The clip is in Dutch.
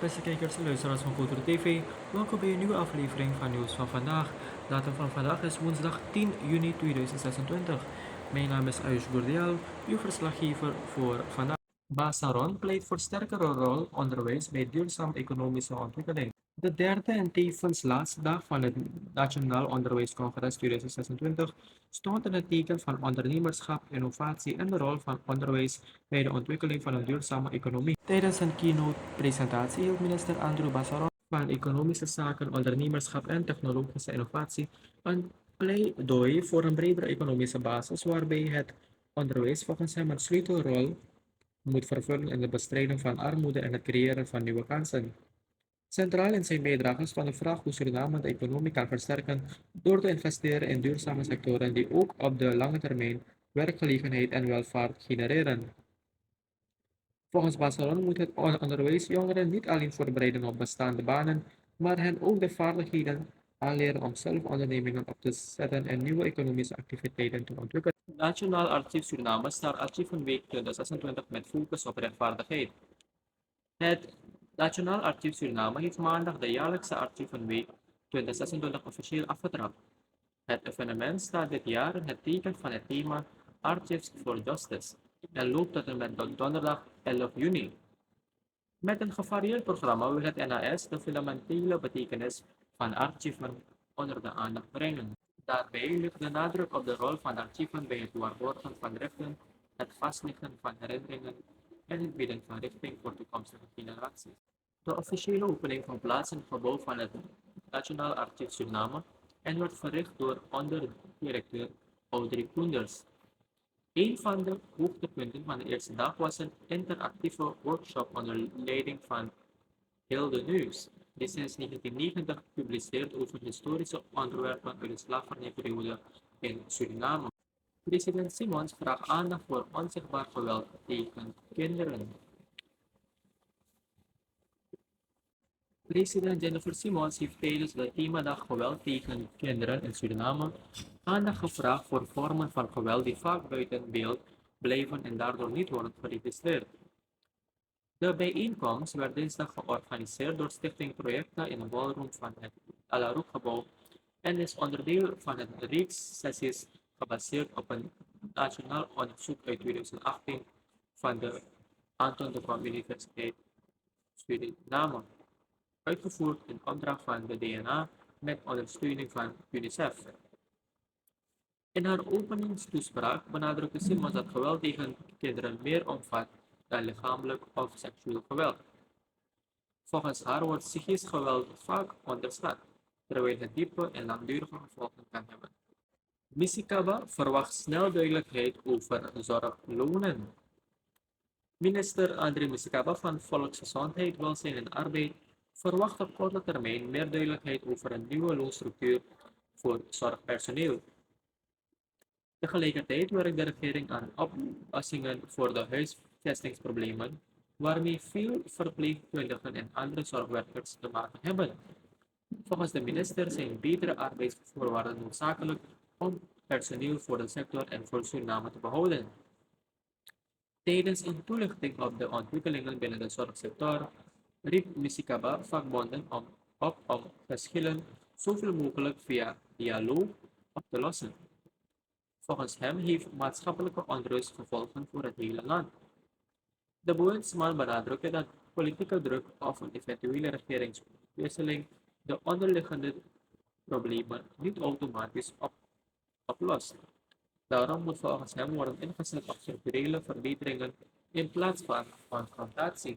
Beste kijkers en luisteraars van Cultuur TV, welkom bij een nieuwe aflevering van Nieuws van Vandaag. Datum van vandaag is woensdag 10 juni 2026. Mijn naam is Ayush Gurdial, uw verslaggever voor vandaag. Basaron pleit voor sterkere rol onderwijs bij duurzame economische ontwikkeling. De derde en tevens laatste dag van het Nationaal Onderwijscongres 2026 stond in het teken van ondernemerschap, innovatie en de rol van onderwijs bij de ontwikkeling van een duurzame economie. Tijdens een keynote-presentatie hield minister Andrew Basaron van Economische Zaken, Ondernemerschap en Technologische Innovatie een pleidooi voor een bredere economische basis waarbij het onderwijs volgens hem een sleutelrol moet vervullen in de bestrijding van armoede en het creëren van nieuwe kansen. Centraal in zijn bijdrage stond de vraag hoe Suriname de economie kan versterken door te investeren in duurzame sectoren die ook op de lange termijn werkgelegenheid en welvaart genereren. Volgens Basaron moet het onderwijs jongeren niet alleen voorbereiden op bestaande banen, maar hen ook de vaardigheden aanleren om zelf ondernemingen op te zetten en nieuwe economische activiteiten te ontwikkelen. Nationaal Archief Suriname start Archievenweek 2026 met focus op rechtvaardigheid. Het Nationaal Archief Suriname heeft maandag de jaarlijkse Archievenweek 2026 officieel afgetrapt. Het evenement staat dit jaar in het teken van het thema Archives for Justice en loopt tot en met donderdag 11 juni. Met een gevarieerd programma wil het NAS de fundamentele betekenis van archieven onder de aandacht brengen. Daarbij ligt de nadruk op de rol van archieven bij het waarborgen van rechten, het vastleggen van herinneringen en het bieden van richting voor toekomstige generaties. De officiële opening vond plaats in het gebouw van het Nationaal Archief Suriname en werd verricht door onderdirecteur Audrey Koenders. Een van de hoogtepunten van de eerste dag was een interactieve workshop onder leiding van Hilde Neus, die sinds 1990 publiceert over historische onderwerpen uit de slavernijperiode in Suriname. President Simons vraagt aandacht voor onzichtbaar geweld tegen kinderen. President Jennifer Simons heeft tijdens de themadag geweld tegen kinderen in Suriname aandacht gevraagd voor vormen van geweld die vaak buiten beeld blijven en daardoor niet worden geregistreerd. De bijeenkomst werd dinsdag georganiseerd door Stichting Projecta in de ballroom van het Alaroek-gebouw en is onderdeel van een reeks sessies gebaseerd op een nationaal onderzoek uit 2018 van de Anton de Kom Universiteit Suriname, uitgevoerd in opdracht van de DNA met ondersteuning van UNICEF. In haar openingstoespraak benadrukte Simons dat geweld tegen kinderen meer omvat dan lichamelijk of seksueel geweld. Volgens haar wordt psychisch geweld vaak onderschat, terwijl het diepe en langdurige gevolgen kan hebben. Misikaba verwacht snel duidelijkheid over zorglonen. Minister André Misikaba van Volksgezondheid, Welzijn en Arbeid verwacht op korte termijn meer duidelijkheid over een nieuwe loonstructuur voor zorgpersoneel. Tegelijkertijd werkt de regering aan oplossingen voor de huisvestingsproblemen, waarmee veel verpleegkundigen en andere zorgwerkers te maken hebben. Volgens de minister zijn betere arbeidsvoorwaarden noodzakelijk om personeel voor de sector en voor Suriname te behouden. Tijdens een toelichting op de ontwikkelingen binnen de zorgsector riep Misikaba vakbonden op om verschillen zoveel mogelijk via dialoog op te lossen. Volgens hem heeft maatschappelijke onrust gevolgen voor het hele land. De bewindsman benadrukte dat politieke druk of een eventuele regeringswisseling de onderliggende problemen niet automatisch oplost. Daarom moet volgens hem worden ingezet op structurele verbeteringen in plaats van confrontatie.